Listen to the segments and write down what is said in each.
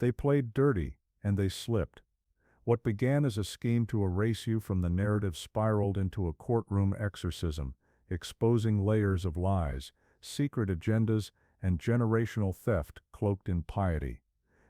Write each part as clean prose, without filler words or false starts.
They played dirty, and they slipped. What began as a scheme to erase you from the narrative spiraled into a courtroom exorcism, exposing layers of lies, secret agendas, and generational theft cloaked in piety.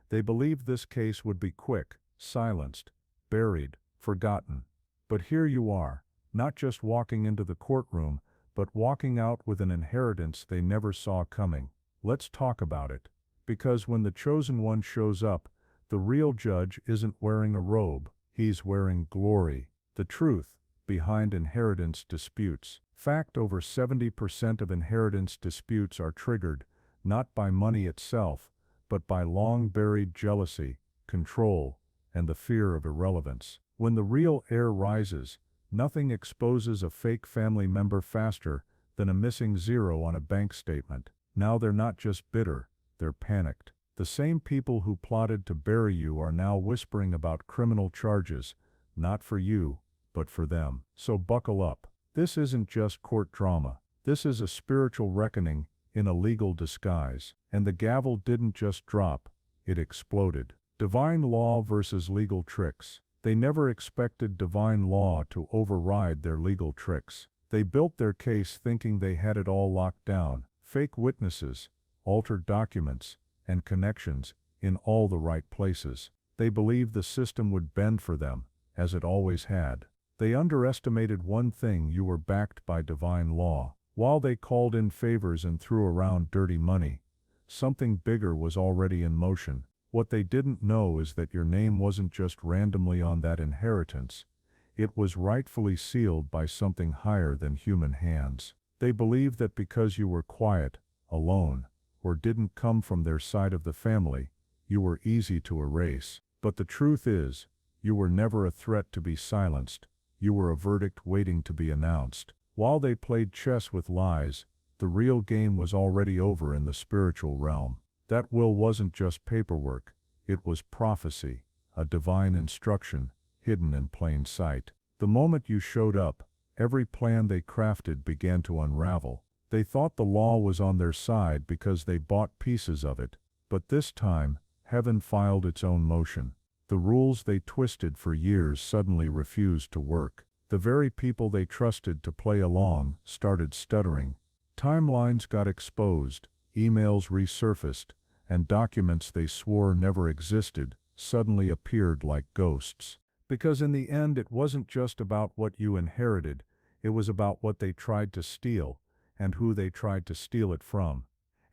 They believed this case would be quick, silenced, buried, forgotten. But here you are, not just walking into the courtroom, but walking out with an inheritance they never saw coming. Let's talk about it. Because when the chosen one shows up, the real judge isn't wearing a robe, he's wearing glory. The truth behind inheritance disputes. Fact: over 70% of inheritance disputes are triggered, not by money itself, but by long-buried jealousy, control, and the fear of irrelevance. When the real heir rises, nothing exposes a fake family member faster than a missing zero on a bank statement. Now they're not just bitter, they're panicked. The same people who plotted to bury you are now whispering about criminal charges, not for you, but for them. So buckle up. This isn't just court drama. This is a spiritual reckoning in a legal disguise. And the gavel didn't just drop, it exploded. Divine law versus legal tricks. They never expected divine law to override their legal tricks. They built their case thinking they had it all locked down. Fake witnesses, altered documents, and connections in all the right places. They believed the system would bend for them, as it always had. They underestimated one thing: you were backed by divine law. While they called in favors and threw around dirty money, something bigger was already in motion. What they didn't know is that your name wasn't just randomly on that inheritance. It was rightfully sealed by something higher than human hands. They believed that because you were quiet, alone, or didn't come from their side of the family, you were easy to erase. But the truth is, you were never a threat to be silenced. You were a verdict waiting to be announced. While they played chess with lies, the real game was already over in the spiritual realm. That will wasn't just paperwork, it was prophecy, a divine instruction, hidden in plain sight. The moment you showed up, every plan they crafted began to unravel. They thought the law was on their side because they bought pieces of it, but this time, heaven filed its own motion. The rules they twisted for years suddenly refused to work. The very people they trusted to play along started stuttering. Timelines got exposed, emails resurfaced, and documents they swore never existed suddenly appeared like ghosts. Because in the end it wasn't just about what you inherited, it was about what they tried to steal, and who they tried to steal it from.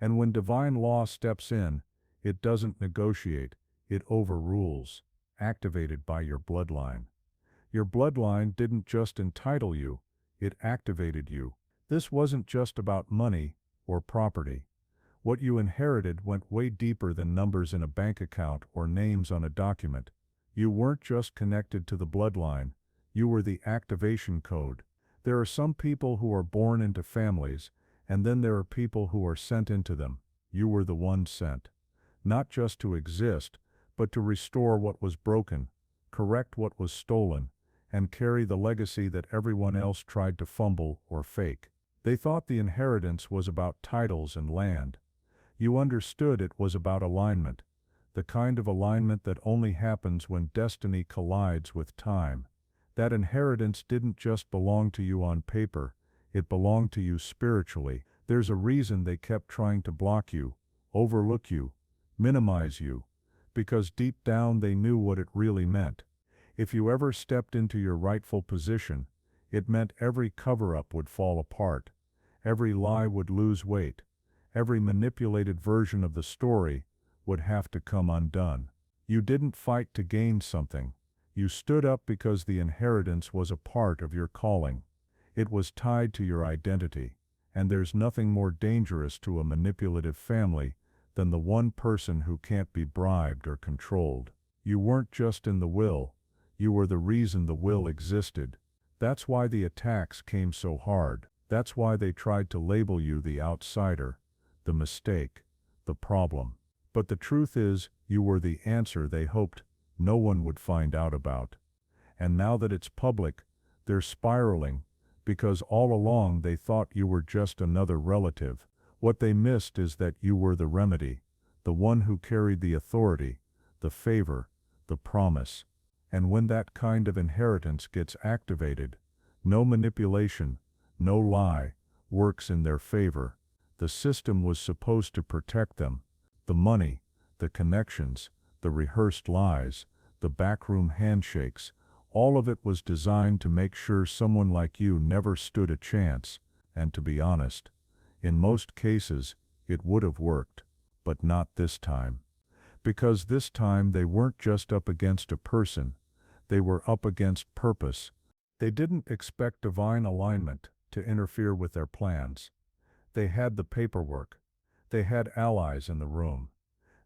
And when divine law steps in, it doesn't negotiate, it overrules, activated by your bloodline. Your bloodline didn't just entitle you, it activated you. This wasn't just about money or property. What you inherited went way deeper than numbers in a bank account or names on a document. You weren't just connected to the bloodline, you were the activation code. There are some people who are born into families, and then there are people who are sent into them. You were the one sent. Not just to exist, but to restore what was broken, correct what was stolen, and carry the legacy that everyone else tried to fumble or fake. They thought the inheritance was about titles and land. You understood it was about alignment, the kind of alignment that only happens when destiny collides with time. That inheritance didn't just belong to you on paper, it belonged to you spiritually. There's a reason they kept trying to block you, overlook you, minimize you, because deep down they knew what it really meant. If you ever stepped into your rightful position, it meant every cover-up would fall apart, every lie would lose weight, every manipulated version of the story would have to come undone. You didn't fight to gain something. You stood up because the inheritance was a part of your calling. It was tied to your identity. And there's nothing more dangerous to a manipulative family than the one person who can't be bribed or controlled. You weren't just in the will, you were the reason the will existed. That's why the attacks came so hard. That's why they tried to label you the outsider, the mistake, the problem. But the truth is, you were the answer they hoped no one would find out about. And now that it's public, they're spiraling, because all along they thought you were just another relative. What they missed is that you were the remedy, the one who carried the authority, the favor, the promise. And when that kind of inheritance gets activated, no manipulation, no lie, works in their favor. The system was supposed to protect them. The money, the connections, the rehearsed lies, the backroom handshakes, all of it was designed to make sure someone like you never stood a chance, and to be honest, in most cases, it would have worked. But not this time. Because this time they weren't just up against a person, they were up against purpose. They didn't expect divine alignment to interfere with their plans. They had the paperwork. They had allies in the room.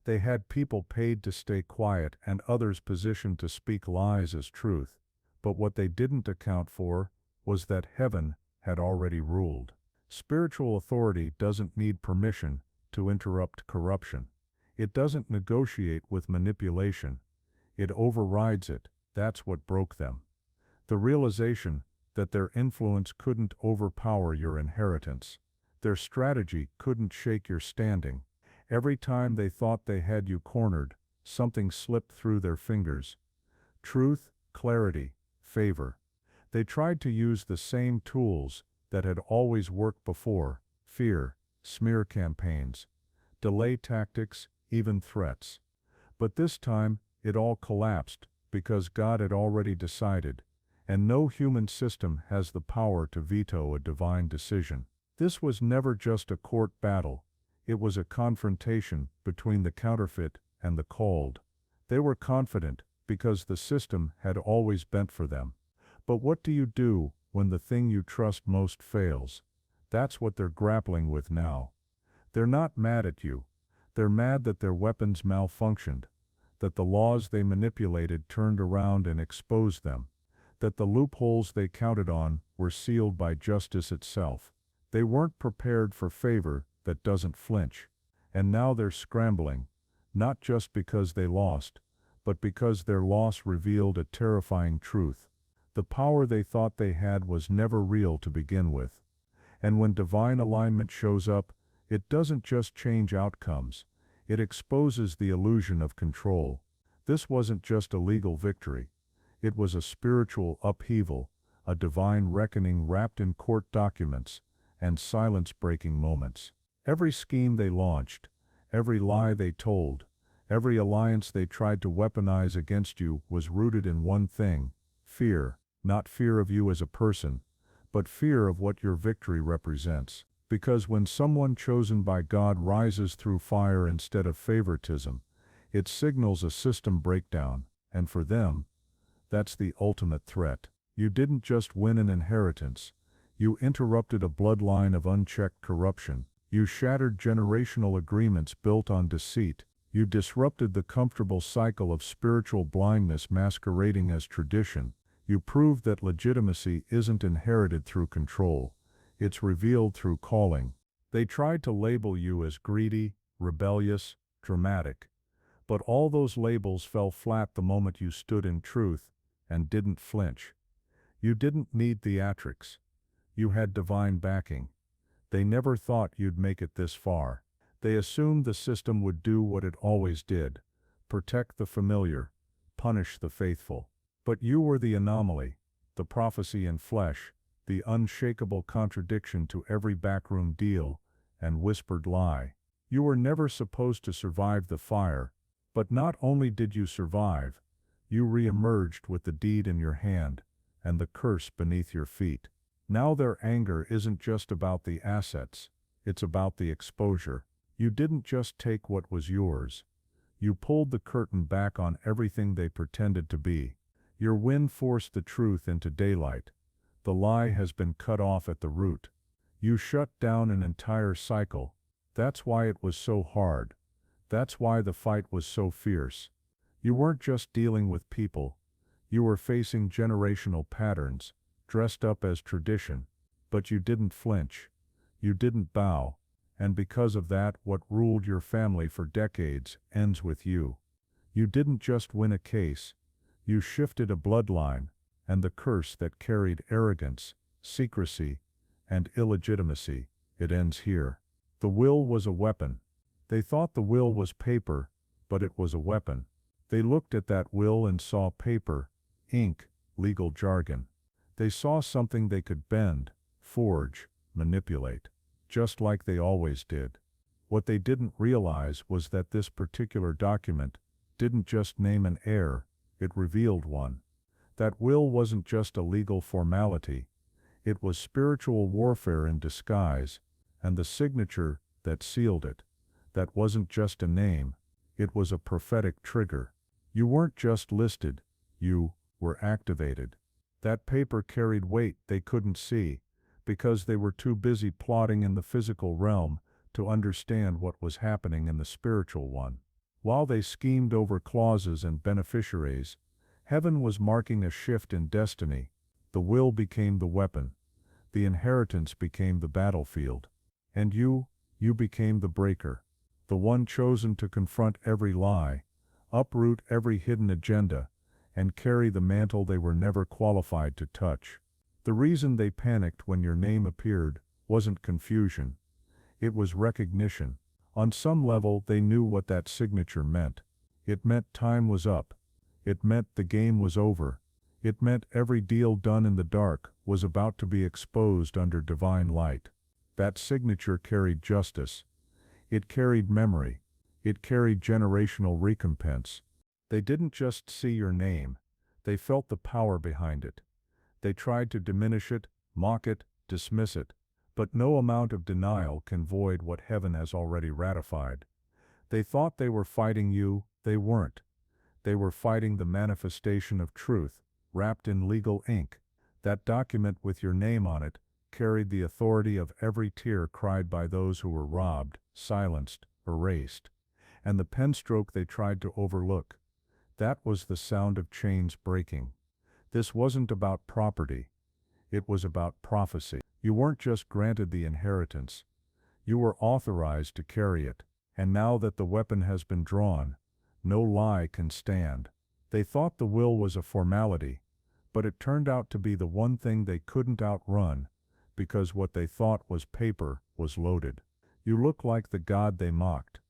They had people paid to stay quiet and others positioned to speak lies as truth. But what they didn't account for was that heaven had already ruled. Spiritual authority doesn't need permission to interrupt corruption. It doesn't negotiate with manipulation. It overrides it. That's what broke them. The realization that their influence couldn't overpower your inheritance. Their strategy couldn't shake your standing. Every time they thought they had you cornered, something slipped through their fingers. Truth, clarity, favor. They tried to use the same tools that had always worked before: fear, smear campaigns, delay tactics, even threats. But this time, it all collapsed because God had already decided, and no human system has the power to veto a divine decision. This was never just a court battle. It was a confrontation between the counterfeit and the called. They were confident because the system had always bent for them. But what do you do when the thing you trust most fails? That's what they're grappling with now. They're not mad at you. They're mad that their weapons malfunctioned, that the laws they manipulated turned around and exposed them, that the loopholes they counted on were sealed by justice itself. They weren't prepared for favor that doesn't flinch. And now they're scrambling, not just because they lost, but because their loss revealed a terrifying truth. The power they thought they had was never real to begin with. And when divine alignment shows up, it doesn't just change outcomes, it exposes the illusion of control. This wasn't just a legal victory. It was a spiritual upheaval, a divine reckoning wrapped in court documents and silence-breaking moments. Every scheme they launched, every lie they told, every alliance they tried to weaponize against you was rooted in one thing: fear. Not fear of you as a person, but fear of what your victory represents. Because when someone chosen by God rises through fire instead of favoritism, it signals a system breakdown, and for them, that's the ultimate threat. You didn't just win an inheritance, you interrupted a bloodline of unchecked corruption. You shattered generational agreements built on deceit. You disrupted the comfortable cycle of spiritual blindness masquerading as tradition. You proved that legitimacy isn't inherited through control, it's revealed through calling. They tried to label you as greedy, rebellious, dramatic. But all those labels fell flat the moment you stood in truth and didn't flinch. You didn't need theatrics. You had divine backing. They never thought you'd make it this far. They assumed the system would do what it always did: protect the familiar, punish the faithful. But you were the anomaly, the prophecy in flesh, the unshakable contradiction to every backroom deal and whispered lie. You were never supposed to survive the fire, but not only did you survive, you re-emerged with the deed in your hand and the curse beneath your feet. Now their anger isn't just about the assets, it's about the exposure. You didn't just take what was yours. You pulled the curtain back on everything they pretended to be. Your win forced the truth into daylight. The lie has been cut off at the root. You shut down an entire cycle. That's why it was so hard. That's why the fight was so fierce. You weren't just dealing with people. You were facing generational patterns, dressed up as tradition. But you didn't flinch. You didn't bow. And because of that, what ruled your family for decades ends with you. You didn't just win a case. You shifted a bloodline, and the curse that carried arrogance, secrecy, and illegitimacy, it ends here. The will was a weapon. They thought the will was paper, but it was a weapon. They looked at that will and saw paper, ink, legal jargon. They saw something they could bend, forge, manipulate, just like they always did. What they didn't realize was that this particular document didn't just name an heir, it revealed one. That will wasn't just a legal formality, it was spiritual warfare in disguise, and the signature that sealed it, that wasn't just a name, it was a prophetic trigger. You weren't just listed, you were activated. That paper carried weight they couldn't see, because they were too busy plotting in the physical realm to understand what was happening in the spiritual one. While they schemed over clauses and beneficiaries, heaven was marking a shift in destiny. The will became the weapon, the inheritance became the battlefield. And you became the breaker, the one chosen to confront every lie, uproot every hidden agenda, and carry the mantle they were never qualified to touch. The reason they panicked when your name appeared wasn't confusion, it was recognition. On some level they knew what that signature meant. It meant time was up. It meant the game was over. It meant every deal done in the dark was about to be exposed under divine light. That signature carried justice. It carried memory. It carried generational recompense. They didn't just see your name, they felt the power behind it. They tried to diminish it, mock it, dismiss it, but no amount of denial can void what heaven has already ratified. They thought they were fighting you, they weren't. They were fighting the manifestation of truth, wrapped in legal ink. That document with your name on it carried the authority of every tear cried by those who were robbed, silenced, erased. And the pen stroke they tried to overlook. That was the sound of chains breaking. This wasn't about property. It was about prophecy. You weren't just granted the inheritance. You were authorized to carry it. And now that the weapon has been drawn, no lie can stand. They thought the will was a formality, but it turned out to be the one thing they couldn't outrun, because what they thought was paper was loaded. You look like the God they mocked.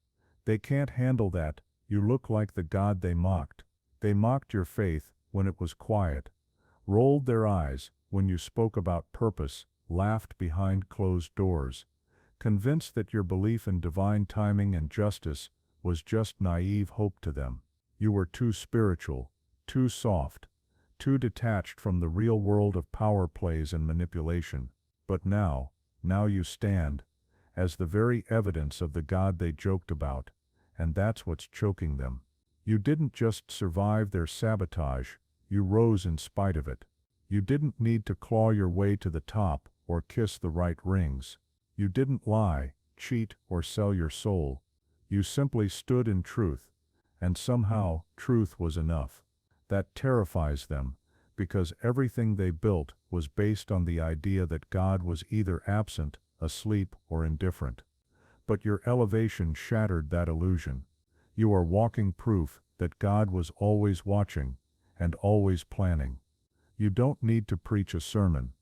They can't handle that. You look like the God they mocked. They mocked your faith when it was quiet, rolled their eyes when you spoke about purpose, laughed behind closed doors, convinced that your belief in divine timing and justice was just naive hope to them. You were too spiritual, too soft, too detached from the real world of power plays and manipulation. But now you stand as the very evidence of the God they joked about, and that's what's choking them. You didn't just survive their sabotage, you rose in spite of it. You didn't need to claw your way to the top or kiss the right rings. You didn't lie, cheat, or sell your soul. You simply stood in truth, and somehow truth was enough. That terrifies them, because everything they built was based on the idea that God was either absent, asleep, or indifferent. But your elevation shattered that illusion. You are walking proof that God was always watching and always planning. You don't need to preach a sermon.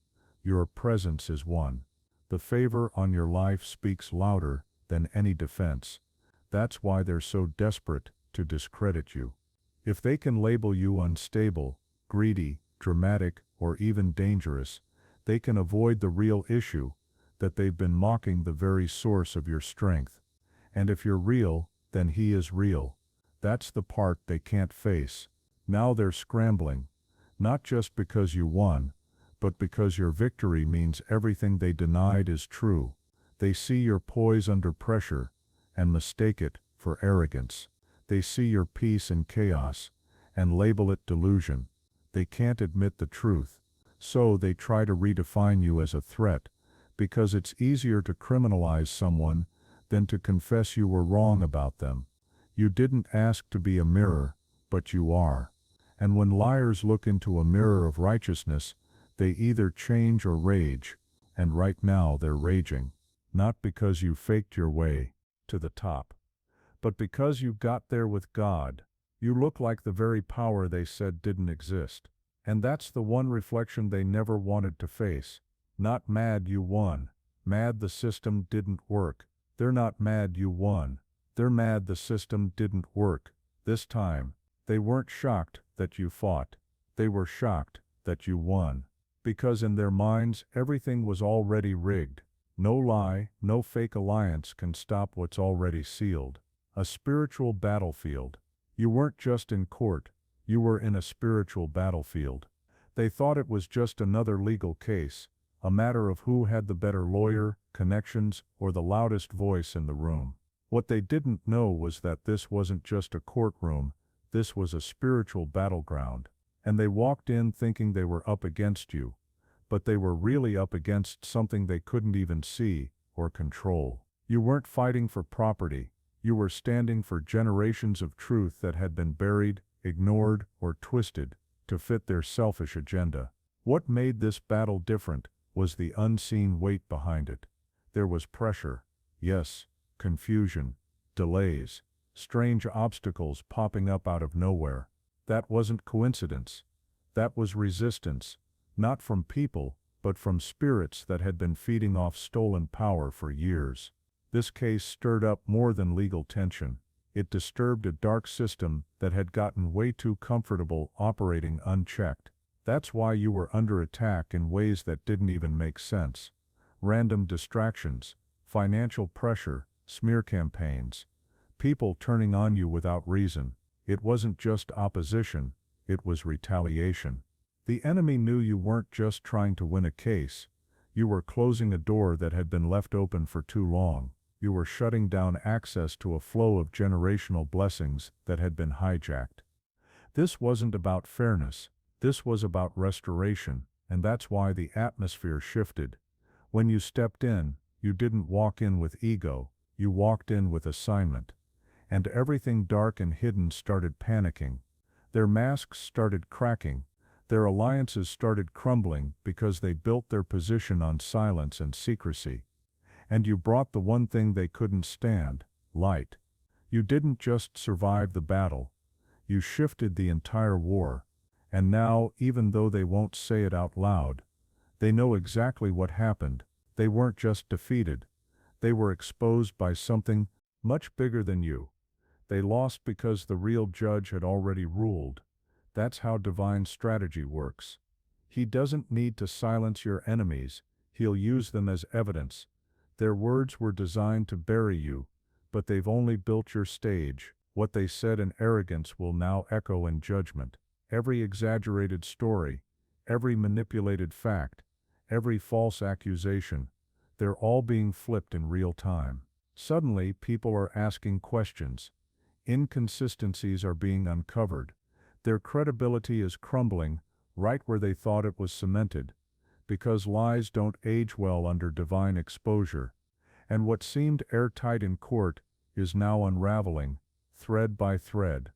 Your presence is one. The favor on your life speaks louder than any defense. That's why they're so desperate to discredit you. If they can label you unstable, greedy, dramatic, or even dangerous, they can avoid the real issue, that they've been mocking the very source of your strength. And if you're real, then He is real. That's the part they can't face. Now they're scrambling, not just because you won, but because your victory means everything they denied is true. They see your poise under pressure, and mistake it for arrogance. They see your peace in chaos, and label it delusion. They can't admit the truth, so they try to redefine you as a threat, because it's easier to criminalize someone than to confess you were wrong about them. You didn't ask to be a mirror, but you are. And when liars look into a mirror of righteousness, they either change or rage, and right now they're raging. Not because you faked your way to the top, but because you got there with God. You look like the very power they said didn't exist. And that's the one reflection they never wanted to face. Not mad you won, mad the system didn't work. They're not mad you won, they're mad the system didn't work, this time, They weren't shocked that you fought. They were shocked that you won. Because in their minds, everything was already rigged. No lie, no fake alliance can stop what's already sealed. A spiritual battlefield. You weren't just in court, you were in a spiritual battlefield. They thought it was just another legal case, a matter of who had the better lawyer, connections, or the loudest voice in the room. What they didn't know was that this wasn't just a courtroom, this was a spiritual battleground. And they walked in thinking they were up against you, but they were really up against something they couldn't even see or control. You weren't fighting for property, you were standing for generations of truth that had been buried, ignored, or twisted to fit their selfish agenda. What made this battle different was the unseen weight behind it. There was pressure, yes, confusion, delays, strange obstacles popping up out of nowhere. That wasn't coincidence. That was resistance, not from people, but from spirits that had been feeding off stolen power for years. This case stirred up more than legal tension. It disturbed a dark system that had gotten way too comfortable operating unchecked. That's why you were under attack in ways that didn't even make sense. Random distractions, financial pressure, smear campaigns, people turning on you without reason. It wasn't just opposition, it was retaliation. The enemy knew you weren't just trying to win a case, you were closing a door that had been left open for too long. You were shutting down access to a flow of generational blessings that had been hijacked. This wasn't about fairness, this was about restoration, and that's why the atmosphere shifted. When you stepped in, you didn't walk in with ego, you walked in with assignment. And everything dark and hidden started panicking. Their masks started cracking, their alliances started crumbling because they built their position on silence and secrecy. And you brought the one thing they couldn't stand, light. You didn't just survive the battle, you shifted the entire war. And now, even though they won't say it out loud, they know exactly what happened. They weren't just defeated, they were exposed by something much bigger than you. They lost because the real judge had already ruled. That's how divine strategy works. He doesn't need to silence your enemies, he'll use them as evidence. Their words were designed to bury you, but they've only built your stage. What they said in arrogance will now echo in judgment. Every exaggerated story, every manipulated fact, every false accusation, they're all being flipped in real time. Suddenly, people are asking questions. Inconsistencies are being uncovered. Their credibility is crumbling right where they thought it was cemented, because lies don't age well under divine exposure, and what seemed airtight in court is now unraveling, thread by thread.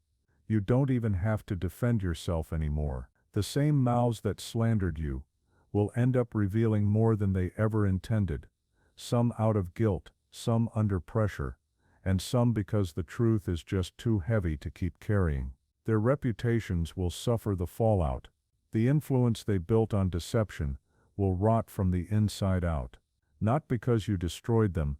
You don't even have to defend yourself anymore. The same mouths that slandered you will end up revealing more than they ever intended, some out of guilt, some under pressure, and some because the truth is just too heavy to keep carrying. Their reputations will suffer the fallout. The influence they built on deception will rot from the inside out. Not because you destroyed them,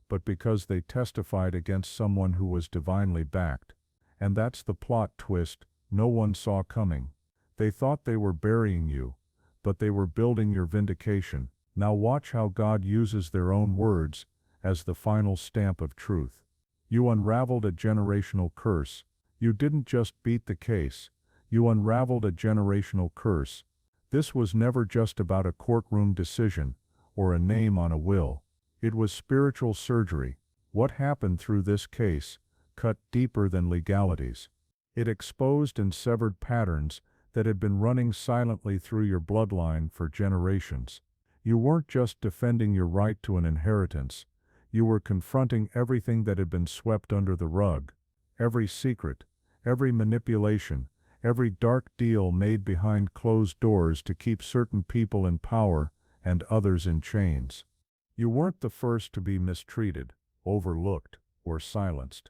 but because they testified against someone who was divinely backed. And that's the plot twist no one saw coming. They thought they were burying you, but they were building your vindication. Now watch how God uses their own words as the final stamp of truth. You unraveled a generational curse. You didn't just beat the case, you unraveled a generational curse. This was never just about a courtroom decision or a name on a will. It was spiritual surgery. What happened through this case cut deeper than legalities. It exposed and severed patterns that had been running silently through your bloodline for generations. You weren't just defending your right to an inheritance, you were confronting everything that had been swept under the rug. Every secret, every manipulation, every dark deal made behind closed doors to keep certain people in power and others in chains. You weren't the first to be mistreated, overlooked, or silenced.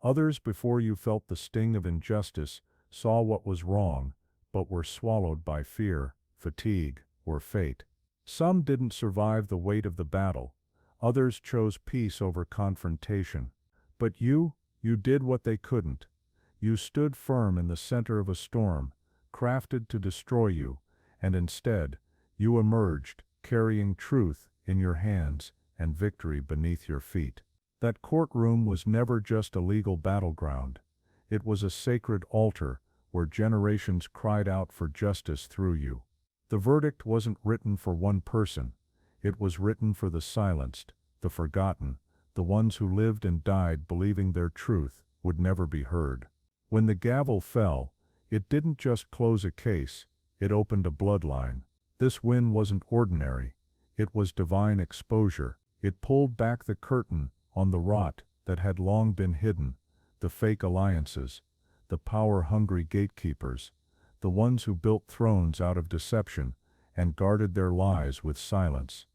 Others before you felt the sting of injustice, saw what was wrong, but were swallowed by fear, fatigue, or fate. Some didn't survive the weight of the battle, others chose peace over confrontation. But you did what they couldn't. You stood firm in the center of a storm, crafted to destroy you, and instead, you emerged, carrying truth in your hands and victory beneath your feet. That courtroom was never just a legal battleground. It was a sacred altar where generations cried out for justice through you. The verdict wasn't written for one person. It was written for the silenced, the forgotten, the ones who lived and died believing their truth would never be heard. When the gavel fell, it didn't just close a case, it opened a bloodline. This win wasn't ordinary. It was divine exposure. It pulled back the curtain on the rot that had long been hidden, the fake alliances, the power-hungry gatekeepers, the ones who built thrones out of deception and guarded their lies with silence.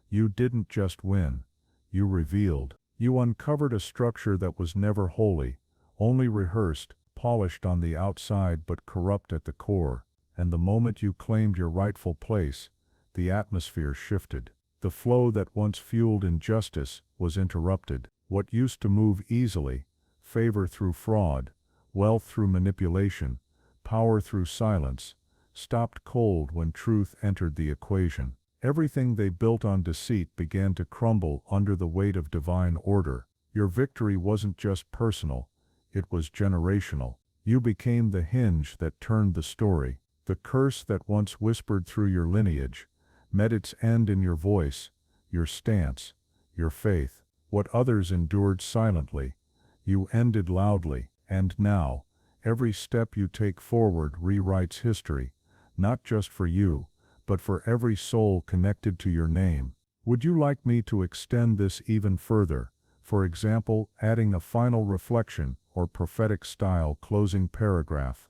You didn't just win. You revealed. You uncovered a structure that was never holy, only rehearsed, polished on the outside but corrupt at the core, and the moment you claimed your rightful place, the atmosphere shifted. The flow that once fueled injustice was interrupted. What used to move easily, favor through fraud, wealth through manipulation, power through silence, stopped cold when truth entered the equation. Everything they built on deceit began to crumble under the weight of divine order. Your victory wasn't just personal, it was generational. You became the hinge that turned the story. The curse that once whispered through your lineage met its end in your voice, your stance, your faith. What others endured silently, you ended loudly, and now, every step you take forward rewrites history, not just for you, but for every soul connected to your name. Would you like me to extend this even further, for example, adding a final reflection or prophetic style closing paragraph?